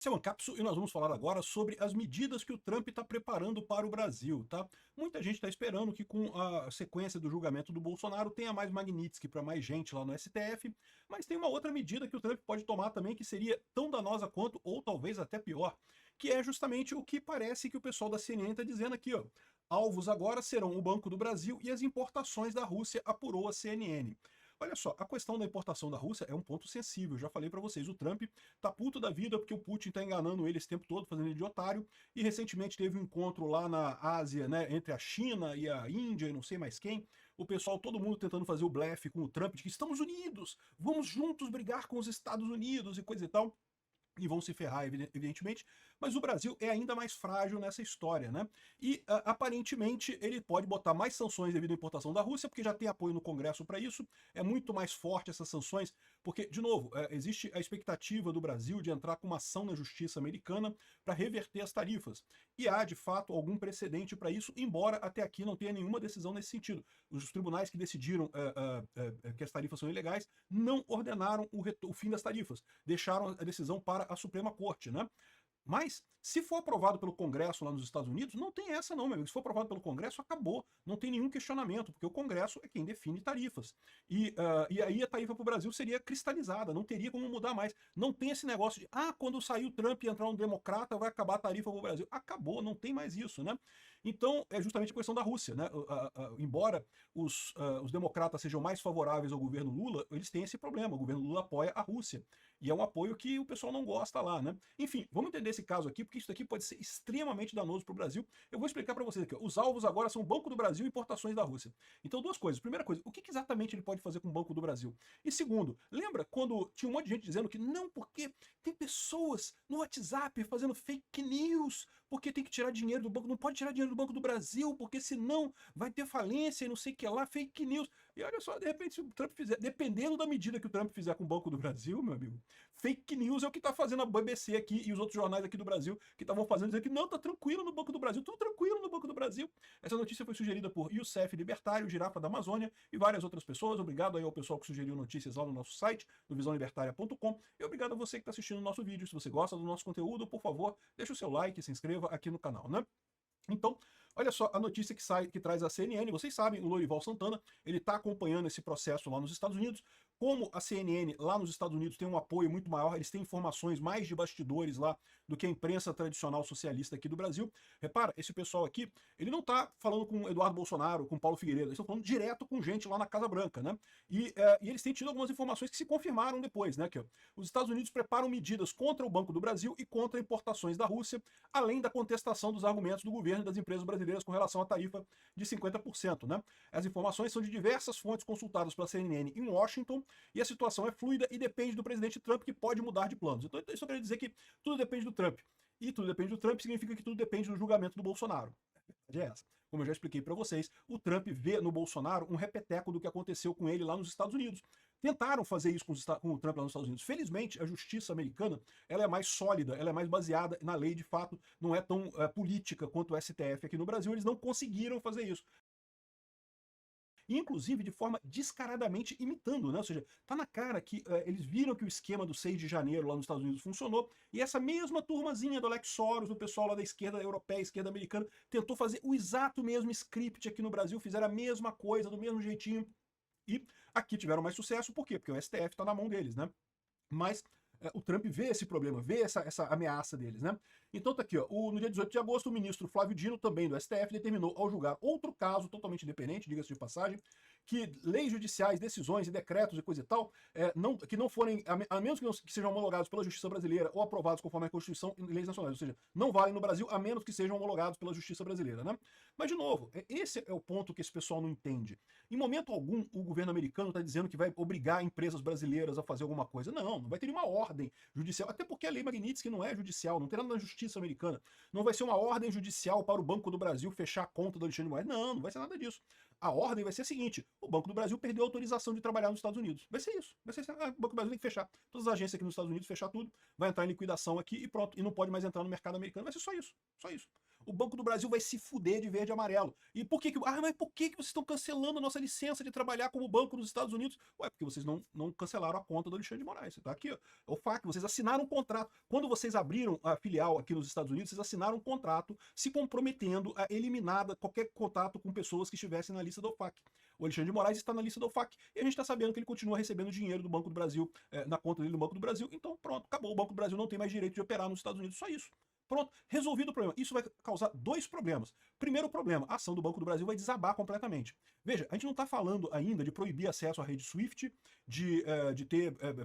Esse é o Ancapsu e nós vamos falar agora sobre as medidas que o Trump está preparando para o Brasil, tá? Muita gente está esperando que com a sequência do julgamento do Bolsonaro tenha mais Magnitsky para mais gente lá no STF, mas tem uma outra medida que o Trump pode tomar também que seria tão danosa quanto, ou talvez até pior, que é justamente o que parece que o pessoal da CNN está dizendo aqui, ó. Alvos agora serão o Banco do Brasil e as importações da Rússia, apurou a CNN. Olha só, a questão da importação da Rússia é um ponto sensível, já falei para vocês, o Trump tá puto da vida porque o Putin tá enganando ele esse tempo todo, fazendo ele de otário, e recentemente teve um encontro lá na Ásia, né, entre a China e a Índia e não sei mais quem, o pessoal, todo mundo tentando fazer o blefe com o Trump, de que estamos unidos, vamos juntos brigar com os Estados Unidos e coisa e tal, e vão se ferrar, evidentemente, mas o Brasil é ainda mais frágil nessa história, né? E aparentemente ele pode botar mais sanções devido à importação da Rússia, porque já tem apoio no Congresso para isso, é muito mais forte essas sanções, porque, de novo, existe a expectativa do Brasil de entrar com uma ação na justiça americana para reverter as tarifas. E há, de fato, algum precedente para isso, embora até aqui não tenha nenhuma decisão nesse sentido. Os tribunais que decidiram que as tarifas são ilegais não ordenaram o fim das tarifas, deixaram a decisão para a Suprema Corte, né? Mas, se for aprovado pelo Congresso lá nos Estados Unidos, não tem essa não, meu amigo. Se for aprovado pelo Congresso, acabou. Não tem nenhum questionamento, porque o Congresso é quem define tarifas. E aí a tarifa para o Brasil seria cristalizada, não teria como mudar mais. Não tem esse negócio de, quando sair o Trump e entrar um democrata, vai acabar a tarifa para o Brasil. Acabou, não tem mais isso, né? Então, é justamente a questão da Rússia, né? Embora os democratas sejam mais favoráveis ao governo Lula, eles têm esse problema. O governo Lula apoia a Rússia. E é um apoio que o pessoal não gosta lá, né? Enfim, vamos entender esse caso aqui, porque isso aqui pode ser extremamente danoso para o Brasil. Eu vou explicar para vocês aqui. Ó. Os alvos agora são o Banco do Brasil e importações da Rússia. Então, duas coisas. Primeira coisa, o que exatamente ele pode fazer com o Banco do Brasil? E segundo, lembra quando tinha um monte de gente dizendo que não, porque tem pessoas no WhatsApp fazendo fake news, porque tem que tirar dinheiro do banco, não pode tirar dinheiro do Banco do Brasil, porque senão vai ter falência e não sei o que lá, fake news. E olha só, de repente, se o Trump fizer, dependendo da medida que o Trump fizer com o Banco do Brasil, meu amigo, fake news é o que tá fazendo a BBC aqui e os outros jornais aqui do Brasil que estavam fazendo, dizendo que não, tá tranquilo no Banco do Brasil, tudo tranquilo no Banco do Brasil. Essa notícia foi sugerida por Youssef Libertário, Girafa da Amazônia e várias outras pessoas. Obrigado aí ao pessoal que sugeriu notícias lá no nosso site, no visãolibertaria.com, e obrigado a você que está assistindo o nosso vídeo. Se você gosta do nosso conteúdo, por favor, deixa o seu like e se inscreva aqui no canal, né? Então, olha só a notícia que traz a CNN. Vocês sabem, o Lorival Santana, ele está acompanhando esse processo lá nos Estados Unidos. Como a CNN lá nos Estados Unidos tem um apoio muito maior, eles têm informações mais de bastidores lá do que a imprensa tradicional socialista aqui do Brasil. Repara, esse pessoal aqui, ele não está falando com Eduardo Bolsonaro, com Paulo Figueiredo, eles estão falando direto com gente lá na Casa Branca, né? E eles têm tido algumas informações que se confirmaram depois, né? Que ó, os Estados Unidos preparam medidas contra o Banco do Brasil e contra importações da Rússia, além da contestação dos argumentos do governo e das empresas brasileiras com relação à tarifa de 50%, né? As informações são de diversas fontes consultadas pela CNN em Washington, e a situação é fluida e depende do presidente Trump, que pode mudar de planos. Então isso quer dizer que tudo depende do Trump. E tudo depende do Trump significa que tudo depende do julgamento do Bolsonaro. A verdade é essa. Como eu já expliquei para vocês, o Trump vê no Bolsonaro um repeteco do que aconteceu com ele lá nos Estados Unidos. Tentaram fazer isso com o Trump lá nos Estados Unidos. Felizmente, a justiça americana ela é mais sólida, ela é mais baseada na lei de fato, não é tão política quanto o STF aqui no Brasil. Eles não conseguiram fazer isso. Inclusive de forma descaradamente imitando, né? Ou seja, tá na cara que eles viram que o esquema do 6 de janeiro lá nos Estados Unidos funcionou, e essa mesma turmazinha do Alex Soros, do pessoal lá da esquerda europeia, esquerda americana, tentou fazer o exato mesmo script aqui no Brasil, fizeram a mesma coisa, do mesmo jeitinho, e aqui tiveram mais sucesso, por quê? Porque o STF tá na mão deles, né? Mas o Trump vê esse problema, vê essa ameaça deles, né? Então tá aqui, ó, no dia 18 de agosto, o ministro Flávio Dino, também do STF, determinou ao julgar outro caso totalmente independente, diga-se de passagem, que leis judiciais, decisões e decretos e coisa e tal, que não forem, a menos que sejam homologados pela Justiça Brasileira ou aprovados conforme a Constituição e leis nacionais, ou seja, não valem no Brasil a menos que sejam homologados pela Justiça Brasileira, né? Mas, de novo, esse é o ponto que esse pessoal não entende. Em momento algum, o governo americano está dizendo que vai obrigar empresas brasileiras a fazer alguma coisa. Não vai ter nenhuma ordem judicial, até porque a lei Magnitsky não é judicial, não tem nada na Justiça americana. Não vai ser uma ordem judicial para o Banco do Brasil fechar a conta do Alexandre de Moraes. Não vai ser nada disso. A ordem vai ser a seguinte: o Banco do Brasil perdeu a autorização de trabalhar nos Estados Unidos. Vai ser isso. Vai ser o Banco do Brasil tem que fechar. Todas as agências aqui nos Estados Unidos, fechar tudo, vai entrar em liquidação aqui e pronto. E não pode mais entrar no mercado americano. Vai ser só isso. Só isso. o Banco do Brasil vai se fuder de verde e amarelo. E por que mas por que vocês estão cancelando a nossa licença de trabalhar como banco nos Estados Unidos? Ué, porque vocês não cancelaram a conta do Alexandre de Moraes. Tá aqui, ó. É o FAQ, vocês assinaram um contrato. Quando vocês abriram a filial aqui nos Estados Unidos, vocês assinaram um contrato se comprometendo a eliminar qualquer contato com pessoas que estivessem na lista do FAQ. O Alexandre de Moraes está na lista do FAQ e a gente está sabendo que ele continua recebendo dinheiro do Banco do Brasil, na conta dele no Banco do Brasil. Então, pronto, acabou. O Banco do Brasil não tem mais direito de operar nos Estados Unidos. Só isso. Pronto, resolvido o problema. Isso vai causar dois problemas. Primeiro problema, a ação do Banco do Brasil vai desabar completamente. Veja, a gente não está falando ainda de proibir acesso à rede SWIFT, de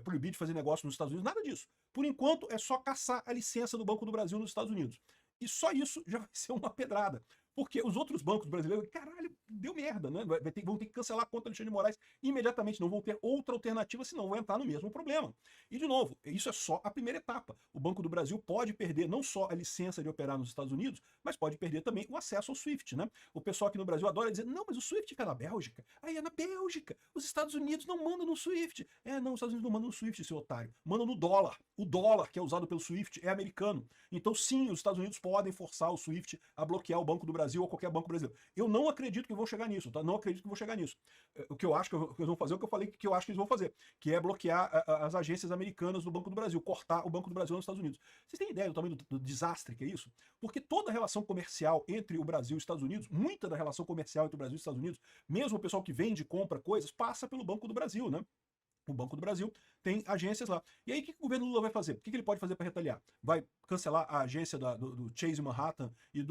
proibir de fazer negócio nos Estados Unidos, nada disso. Por enquanto, é só caçar a licença do Banco do Brasil nos Estados Unidos. E só isso já vai ser uma pedrada. Porque os outros bancos brasileiros, caralho, deu merda, né? Vão ter que cancelar a conta do Alexandre de Moraes imediatamente, não vão ter outra alternativa, senão vão entrar no mesmo problema. E, de novo, isso é só a primeira etapa. O Banco do Brasil pode perder não só a licença de operar nos Estados Unidos, mas pode perder também o acesso ao SWIFT, né? O pessoal aqui no Brasil adora dizer, não, mas o SWIFT fica na Bélgica. Aí é na Bélgica. Os Estados Unidos não mandam no SWIFT. Não, os Estados Unidos não mandam no SWIFT, seu otário. Mandam no dólar. O dólar que é usado pelo SWIFT é americano. Então, sim, os Estados Unidos podem forçar o SWIFT a bloquear o Banco do Brasil ou qualquer banco brasileiro. Eu não acredito que vão chegar nisso, tá? Não acredito que vão chegar nisso. O que eu acho que eles vão fazer é o que eu falei que eu acho que eles vão fazer, que é bloquear as agências americanas do Banco do Brasil, cortar o Banco do Brasil nos Estados Unidos. Vocês têm ideia do tamanho do desastre que é isso? Porque toda a relação comercial entre o Brasil e os Estados Unidos, muita da relação comercial entre o Brasil e os Estados Unidos, mesmo o pessoal que vende e compra coisas, passa pelo Banco do Brasil, né? O Banco do Brasil tem agências lá. E aí o que o governo Lula vai fazer? O que ele pode fazer para retaliar? Vai cancelar a agência do Chase Manhattan e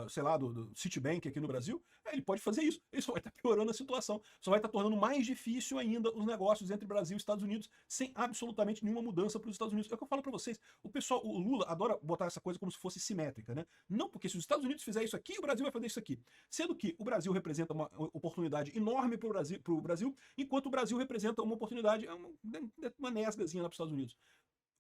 sei lá, do Citibank aqui no Brasil? Ele pode fazer isso. Ele só vai estar piorando a situação. Só vai estar tornando mais difícil ainda os negócios entre Brasil e Estados Unidos, sem absolutamente nenhuma mudança para os Estados Unidos. É o que eu falo para vocês. O Lula adora botar essa coisa como se fosse simétrica, né? Não, porque se os Estados Unidos fizer isso aqui, o Brasil vai fazer isso aqui. Sendo que o Brasil representa uma oportunidade enorme para o Brasil, enquanto o Brasil representa uma oportunidade, uma nesgazinha lá para os Estados Unidos.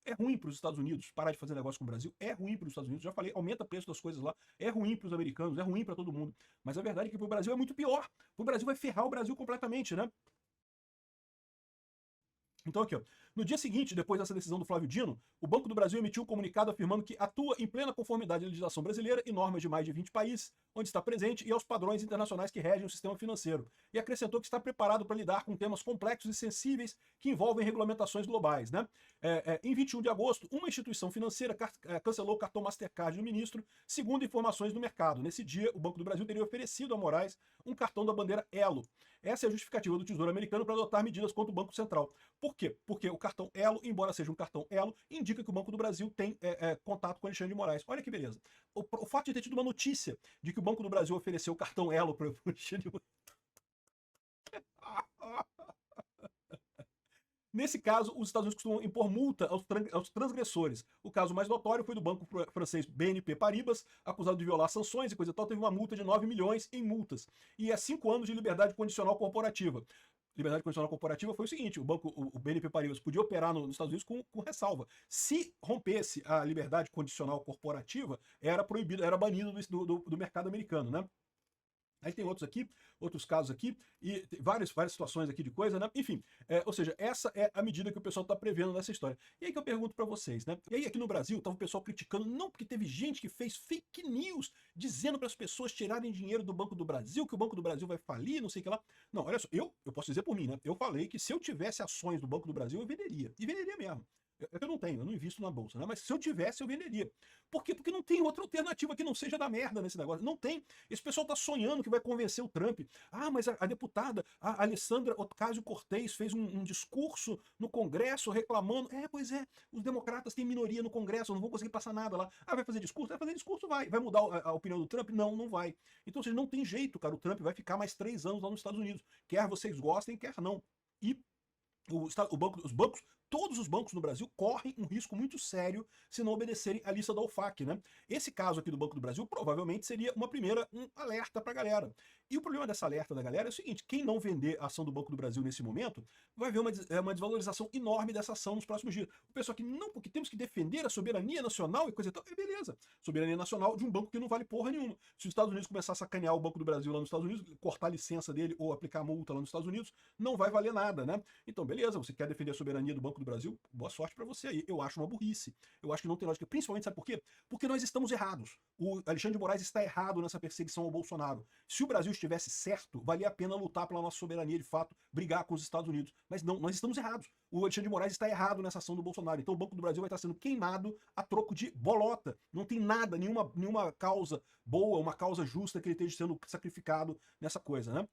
É ruim para os Estados Unidos parar de fazer negócio com o Brasil, é ruim para os Estados Unidos, já falei, aumenta o preço das coisas lá, é ruim para os americanos, é ruim para todo mundo. Mas a verdade é que para o Brasil é muito pior. O Brasil vai ferrar o Brasil completamente, né? Então aqui, ó, no dia seguinte, depois dessa decisão do Flávio Dino, o Banco do Brasil emitiu um comunicado afirmando que atua em plena conformidade à legislação brasileira e normas de mais de 20 países, onde está presente, e aos padrões internacionais que regem o sistema financeiro. E acrescentou que está preparado para lidar com temas complexos e sensíveis que envolvem regulamentações globais, né? Em 21 de agosto, uma instituição financeira cancelou o cartão Mastercard do ministro, segundo informações do mercado. Nesse dia, o Banco do Brasil teria oferecido a Moraes um cartão da bandeira Elo. Essa é a justificativa do Tesouro Americano para adotar medidas contra o Banco Central. Por quê? Porque o cartão Elo, embora seja um cartão Elo, indica que o Banco do Brasil tem contato com Alexandre de Moraes. Olha que beleza. O fato de ter tido uma notícia de que o Banco do Brasil ofereceu o cartão Elo para o Alexandre de Moraes. Nesse caso, os Estados Unidos costumam impor multa aos transgressores. O caso mais notório foi do banco francês BNP Paribas, acusado de violar sanções e coisa e tal, teve uma multa de 9 milhões em multas. E 5 anos de liberdade condicional corporativa. Liberdade condicional corporativa foi o seguinte, o BNP Paribas podia operar nos Estados Unidos com ressalva. Se rompesse a liberdade condicional corporativa, era proibido, era banido do mercado americano, né? Aí tem outros casos aqui, e várias situações aqui de coisa, né? Enfim, ou seja, essa é a medida que o pessoal está prevendo nessa história. E aí que eu pergunto para vocês, né? E aí aqui no Brasil, tava o pessoal criticando, não, porque teve gente que fez fake news, dizendo para as pessoas tirarem dinheiro do Banco do Brasil, que o Banco do Brasil vai falir, não sei o que lá. Não, olha só, eu posso dizer por mim, né? Eu falei que se eu tivesse ações do Banco do Brasil, eu venderia. E venderia mesmo. Eu não tenho, eu não invisto na bolsa, né? Mas se eu tivesse, eu venderia. Por quê? Porque não tem outra alternativa que não seja da merda nesse negócio. Não tem. Esse pessoal tá sonhando que vai convencer o Trump. Ah, mas a deputada, a Alessandra Ocasio-Cortez fez um discurso no Congresso reclamando. Pois é, os democratas têm minoria no Congresso, não vão conseguir passar nada lá. Ah, vai fazer discurso? Vai fazer discurso, vai. Vai mudar a opinião do Trump? Não, não vai. Então, ou seja, não tem jeito, cara. O Trump vai ficar mais 3 anos lá nos Estados Unidos. Quer vocês gostem, quer não. E todos os bancos no Brasil correm um risco muito sério se não obedecerem à lista da OFAC, né? Esse caso aqui do Banco do Brasil provavelmente seria um alerta para a galera. E o problema dessa alerta da galera é o seguinte, quem não vender a ação do Banco do Brasil nesse momento vai ver uma desvalorização enorme dessa ação nos próximos dias. O pessoal aqui, não, porque temos que defender a soberania nacional e coisa e tal. Beleza, soberania nacional de um banco que não vale porra nenhuma. Se os Estados Unidos começar a sacanear o Banco do Brasil lá nos Estados Unidos, cortar a licença dele ou aplicar multa lá nos Estados Unidos, não vai valer nada, né? Então, beleza, você quer defender a soberania do Banco do Brasil, boa sorte para você aí. Eu acho uma burrice. Eu acho que não tem lógica. Principalmente, sabe por quê? Porque nós estamos errados. O Alexandre de Moraes está errado nessa perseguição ao Bolsonaro. Se o Brasil estivesse certo, valia a pena lutar pela nossa soberania, de fato, brigar com os Estados Unidos. Mas não, nós estamos errados. O Alexandre de Moraes está errado nessa ação do Bolsonaro. Então o Banco do Brasil vai estar sendo queimado a troco de bolota. Não tem nada, nenhuma causa boa, uma causa justa que ele esteja sendo sacrificado nessa coisa, né?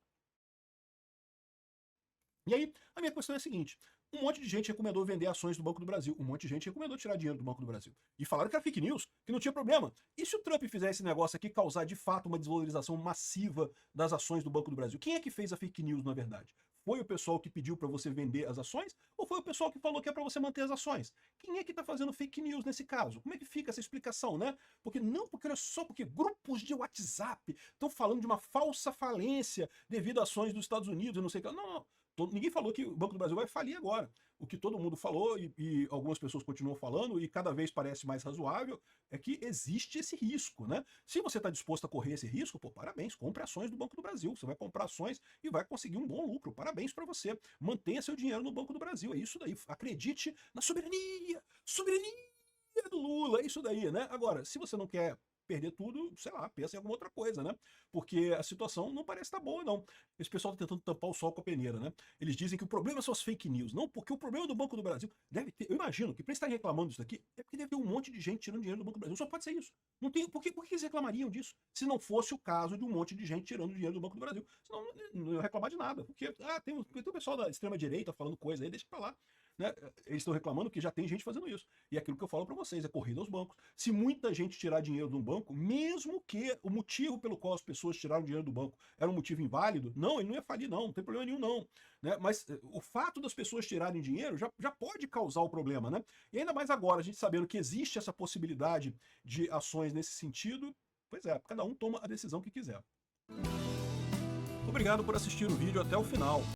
E aí, a minha questão é a seguinte: um monte de gente recomendou vender ações do Banco do Brasil, um monte de gente recomendou tirar dinheiro do Banco do Brasil. E falaram que era fake news, que não tinha problema. E se o Trump fizer esse negócio aqui causar de fato uma desvalorização massiva das ações do Banco do Brasil? Quem é que fez a fake news, na verdade? Foi o pessoal que pediu para você vender as ações? Ou foi o pessoal que falou que é para você manter as ações? Quem é que está fazendo fake news nesse caso? Como é que fica essa explicação, né? Porque olha só, porque grupos de WhatsApp estão falando de uma falsa falência devido a ações dos Estados Unidos e não sei o que. Não. Ninguém falou que o Banco do Brasil vai falir agora. O que todo mundo falou, e algumas pessoas continuam falando, e cada vez parece mais razoável, é que existe esse risco, né? Se você está disposto a correr esse risco, pô, parabéns, compre ações do Banco do Brasil. Você vai comprar ações e vai conseguir um bom lucro. Parabéns para você. Mantenha seu dinheiro no Banco do Brasil. É isso daí. Acredite na soberania! Soberania do Lula, é isso daí, né? Agora, se você não quer perder tudo, sei lá, pensa em alguma outra coisa, né? Porque a situação não parece estar boa, não. Esse pessoal tá tentando tampar o sol com a peneira, né? Eles dizem que o problema são as fake news. Não, porque o problema do Banco do Brasil deve ter. Eu imagino que para estar reclamando disso daqui, é porque deve ter um monte de gente tirando dinheiro do Banco do Brasil. Só pode ser isso. Não tem, por que eles reclamariam disso? Se não fosse o caso de um monte de gente tirando dinheiro do Banco do Brasil. Senão não ia reclamar de nada. Porque tem o pessoal da extrema-direita falando coisa aí, deixa pra lá. Né? Eles estão reclamando que já tem gente fazendo isso. E aquilo que eu falo para vocês, é corrida aos bancos. Se muita gente tirar dinheiro de um banco, mesmo que o motivo pelo qual as pessoas tiraram dinheiro do banco era um motivo inválido, não, ele não ia falir não tem problema nenhum não. Né? Mas o fato das pessoas tirarem dinheiro já pode causar o problema. Né? E ainda mais agora, a gente sabendo que existe essa possibilidade de ações nesse sentido, pois é, cada um toma a decisão que quiser. Obrigado por assistir o vídeo até o final.